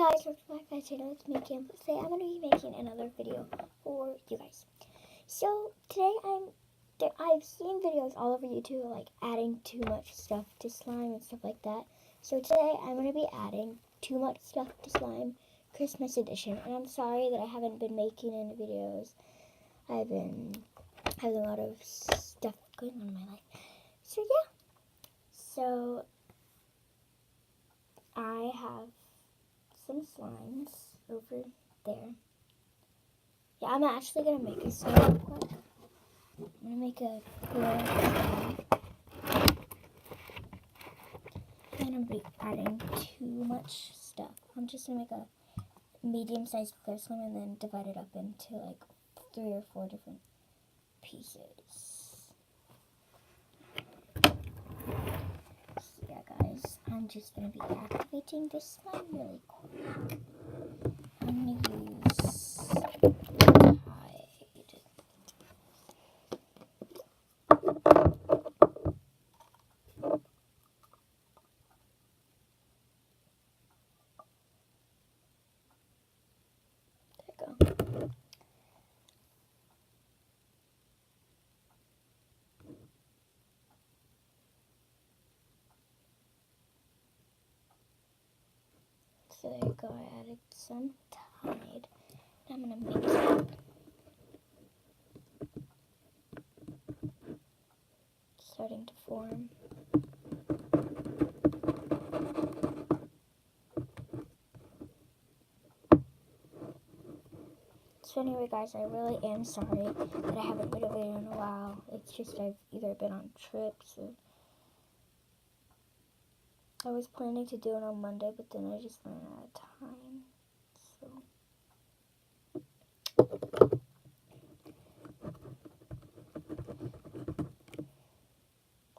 guys, welcome back to my channel. It's me, Kim. Today I'm going to be making another video for you guys. So today I've seen videos all over YouTube like adding too much stuff to slime and stuff like that. So today I'm going to be adding too much stuff to slime Christmas edition. And I'm sorry that I haven't been making any videos. I've been having a lot of stuff going on in my life. So yeah. So I have some slimes over there. Yeah, I'm actually gonna make a slime real quick. I'm gonna make a clear slime. I'm gonna be adding too much stuff. I'm just gonna make a medium-sized clear slime and then divide it up into like 3 or 4 different pieces. So yeah, guys, I'm just gonna be activating this slime really quick. I'm gonna use Tide. There we go. So there you go, I added some Tide. I'm gonna mix it. Starting to form. So anyway guys, I really am sorry that I haven't made a video in a while. It's just I've either been on trips or I was planning to do it on Monday, but then I just ran out of time. So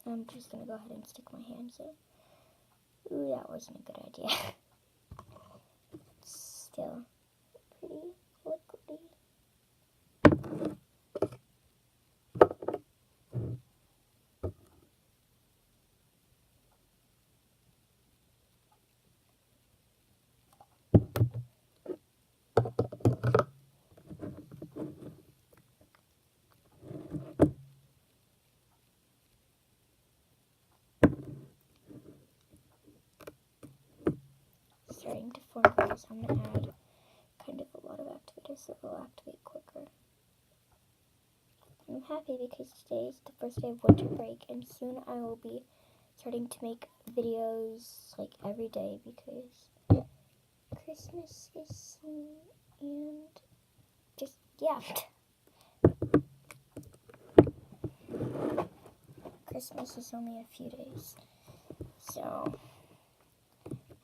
I'm just gonna go ahead and stick my hands in. Ooh, that wasn't a good idea. Still pretty liquidy. Starting to form, guys. I'm gonna add kind of a lot of activators so it'll activate quicker. I'm happy because today is the first day of winter break and soon I will be starting to make videos like every day because Christmas is soon and just, yeah. Christmas is only a few days, so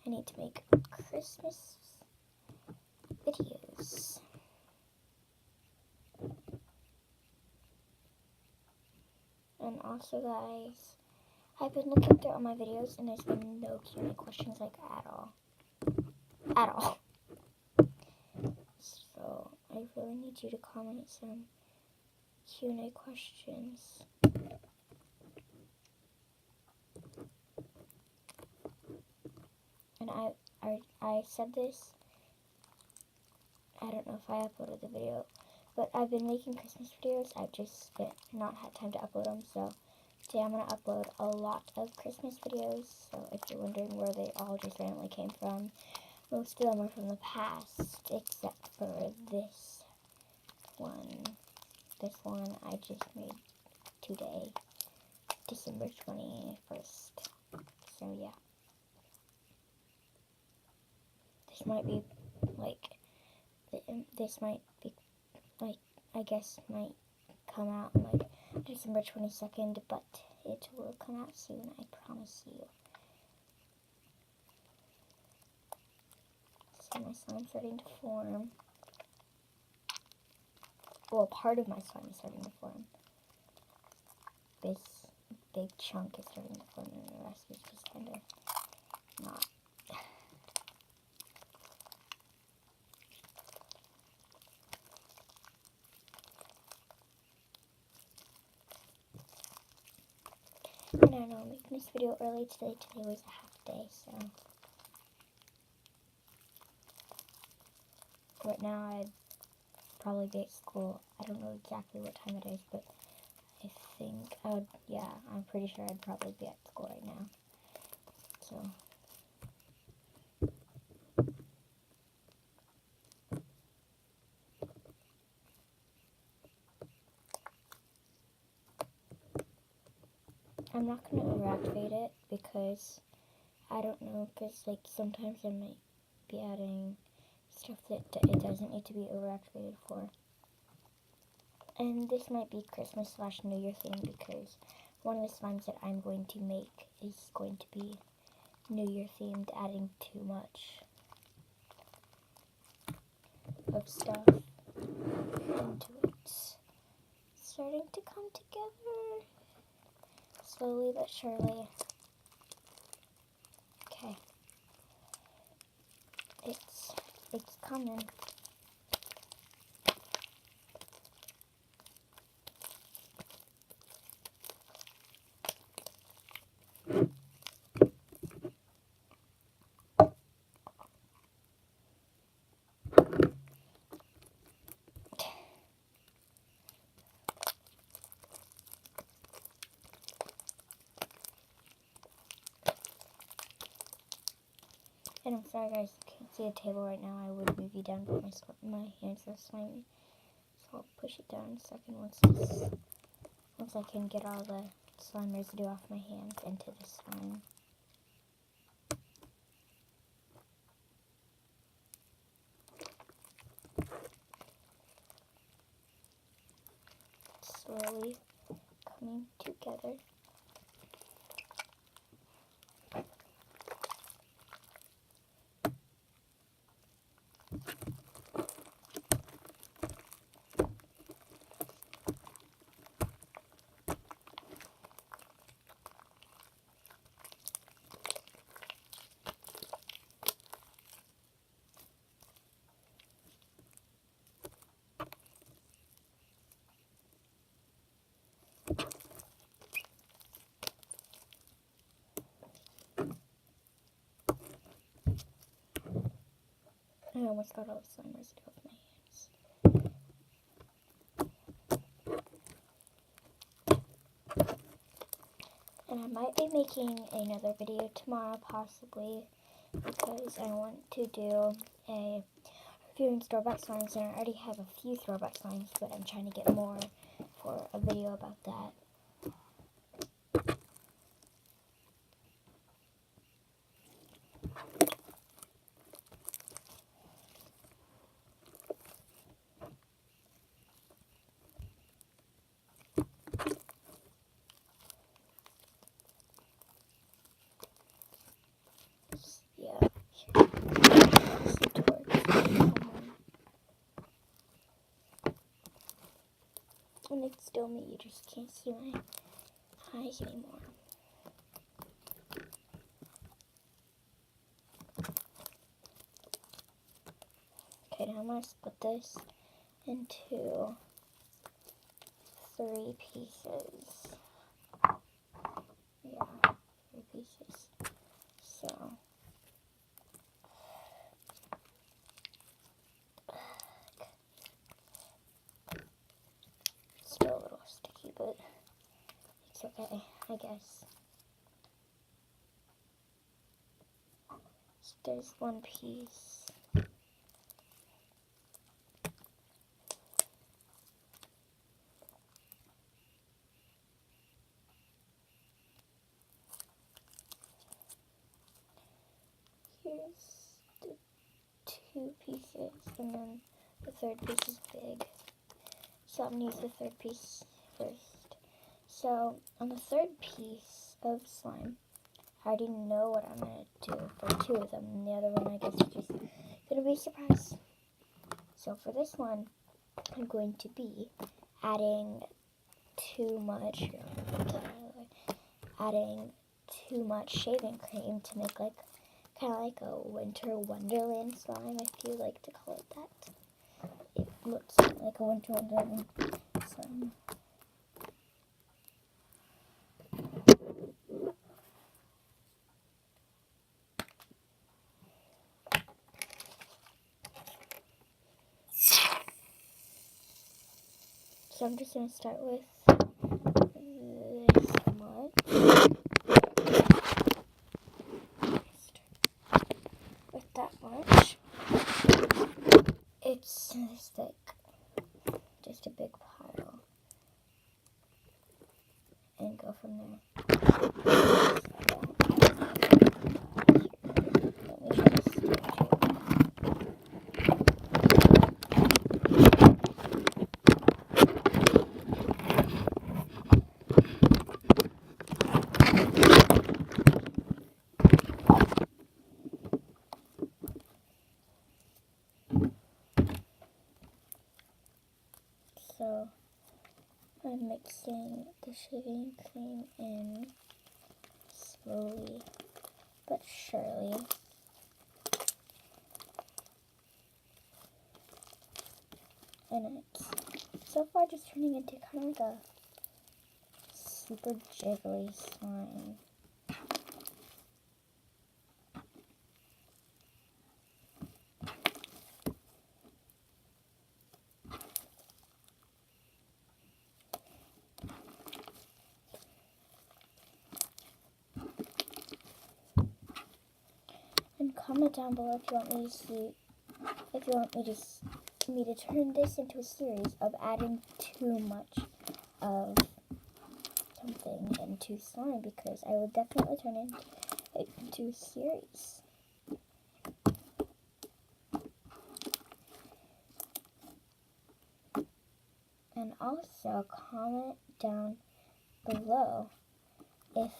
I need to make Christmas videos. And also guys, I've been looking through all my videos and there's been no Q&A questions like at all. At all. So I really need you to comment some Q&A questions. And I said this, I don't know if I uploaded the video, but I've been making Christmas videos. I've just not had time to upload them, so today I'm going to upload a lot of Christmas videos. So if you're wondering where they all just randomly came from, most of them are from the past, except for this one. This one I just made today, December 21st. So yeah. This might be like, I guess might come out like December 22nd, but it will come out soon, I promise you. So my slime's starting to form. Well, part of my slime is starting to form. This big chunk is starting to form, and the rest is just kind of not. And I know I'm making this video early today. Today was a half day, so right now I'd probably be at school. I don't know exactly what time it is, but I think I would, yeah, I'm pretty sure I'd probably be at school right now. So, I'm not going to overactivate it because I don't know, because like sometimes I might be adding stuff that it doesn't need to be overactivated for. And this might be Christmas / New Year thing because one of the slimes that I'm going to make is going to be New Year themed, adding too much of stuff into it. It's starting to come together slowly but surely. Okay. It's coming. And I'm sorry guys, you can't see the table right now. I would move you down, but my hands are slimy. So I'll push it down in a second once I can get all the slime residue off my hands into the slime. Slowly coming together. I almost got all the slime residue off my hands. And I might be making another video tomorrow, possibly, because I want to do a reviewing store-bought slimes, and I already have a few store-bought slimes, but I'm trying to get more for a video about that. Yeah. And it's still me, you just can't see my eyes anymore. Okay, now I'm going to split this into 3 pieces. Yeah, 3 pieces. So, it's still a little sticky, but it's okay, I guess. So there's 1 piece. Here's the 2 pieces, and then the 3rd piece is big. So I'm going to use the 3rd piece first. So on the 3rd piece of slime, I already know what I'm going to do for 2 of them, and the other one I guess is just going to be a surprise. So for this one, I'm going to be adding too much shaving cream to make like kind of like a winter wonderland slime, if you like to call it that. It looks like a winter wonderland slime. So I'm just going to start with this much. With that much. It's this thick. Just a big pile. And go from there. So I'm mixing the shaving cream in slowly but surely. And it's so far just turning into kind of like a super jiggly slime. And comment down below if you want me to see, if you want me to turn this into a series of adding too much of something into slime, because I will definitely turn it into a series. And also comment down below if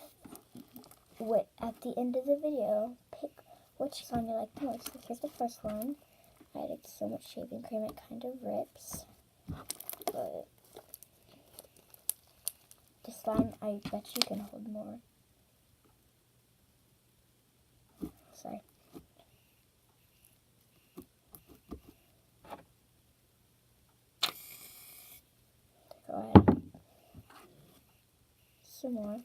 at the end of the video, pick which slime you like most. So here's the first one. I added so much shaving cream it kind of rips. But the slime, I bet you can hold more. Sorry. Go ahead. Some more.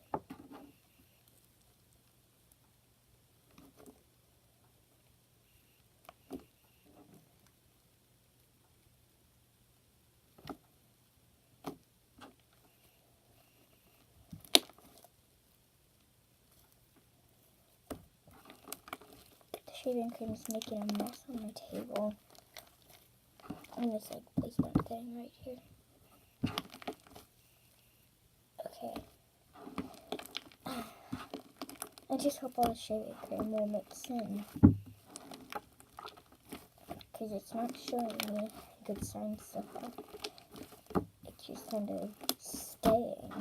Shaving cream is making a mess on my table. And this like placement thing right here. Okay. I just hope all the shaving cream will mix in. Because it's not showing me good signs so far. It's just kind of staying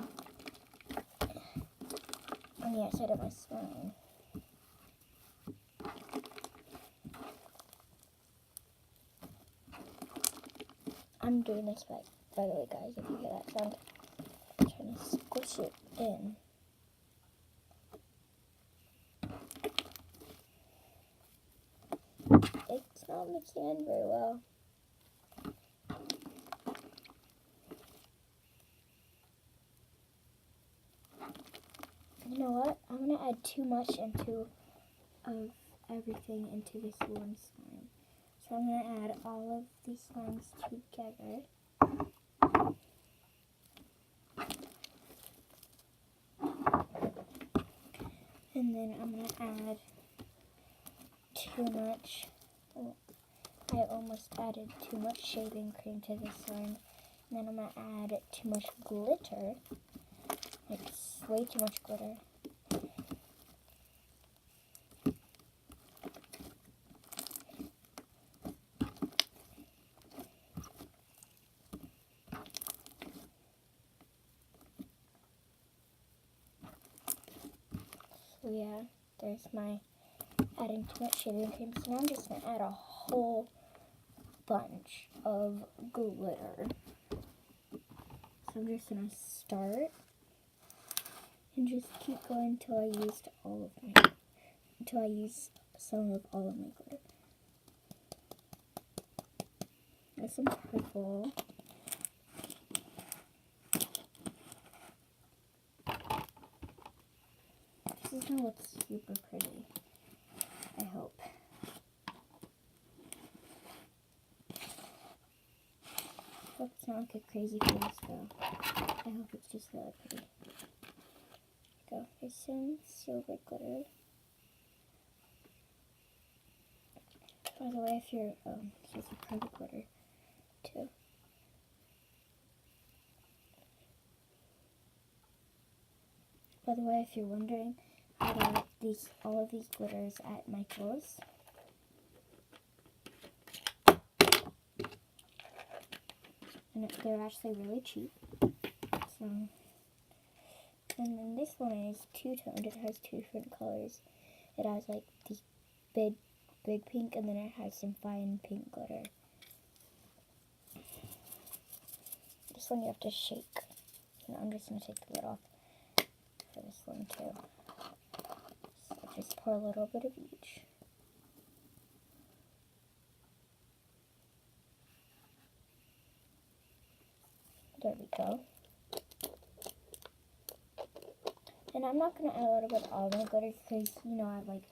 on the outside of my slime. I'm doing this by the way, guys, if you hear that sound, I'm trying to squish it in. It's not mixing in very well. You know what? I'm going to add too much of everything into this one slime. So I'm going to add all of these slimes together. And then I'm going to add too much. Oh, I almost added too much shaving cream to this slime. And then I'm going to add too much glitter. Like, way too much glitter. So yeah, there's my adding too much shaving cream. So now I'm just going to add a whole bunch of glitter. So I'm just going to start and just keep going until I use some of all of my glitter. There's some purple. This is going to look super pretty, I hope. hope it's not like a crazy face though. I hope it's just really pretty. Go. There's some silver glitter. By the way, if you're here's a private glitter too. By the way, if you're wondering, I got all of these glitters at Michael's. And they're actually really cheap. So, and then this one is two-toned. It has two different colors. It has like the big pink, and then it has some fine pink glitter. This one you have to shake. And I'm just going to take the lid off for this one too. So just pour a little bit of each. There we go. And I'm not going to add a little bit of all my glitters because, you know, I have like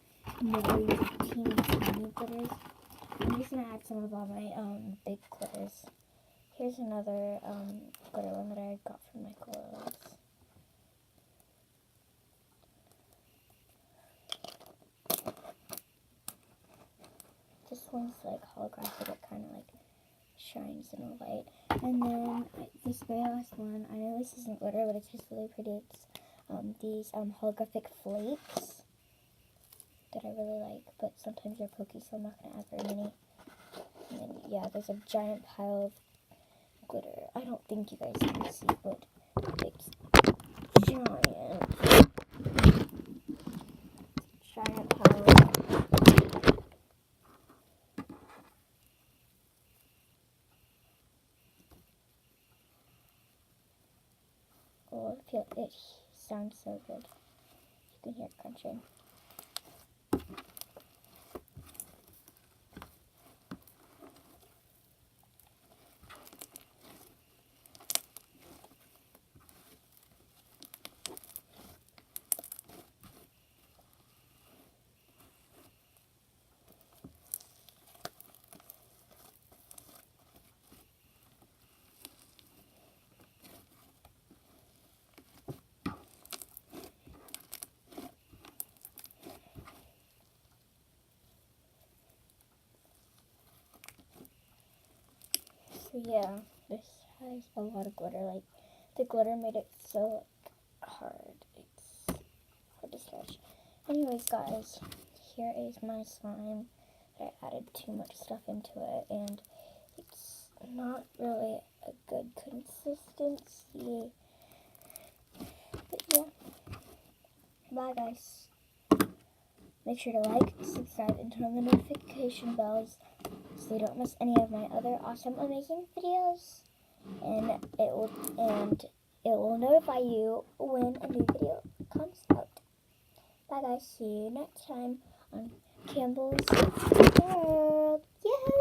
millions of teeny tiny glitters. I'm just going to add some of all my big glitters. Here's another glitter one that I got from Michael's. This one's like holographic, it kind of like shines in the light. And then this very last one, I know this isn't glitter, but it's just really pretty. It's these holographic flakes that I really like, but sometimes they're pokey, so I'm not going to add very many. And then, yeah, there's a giant pile of glitter. I don't think you guys can see, but it's giant pile of oh, it sounds so good. You can hear it crunching. So yeah, this has a lot of glitter. Like, the glitter made it so hard. It's hard to stretch. Anyways, guys, here is my slime. I added too much stuff into it, and it's not really a good consistency. But yeah, bye guys. Make sure to like, subscribe, and turn on the notification bells so you don't miss any of my other awesome, amazing videos. And it will notify you when a new video comes out. Bye guys, see you next time on Campbell's World. Yahoo!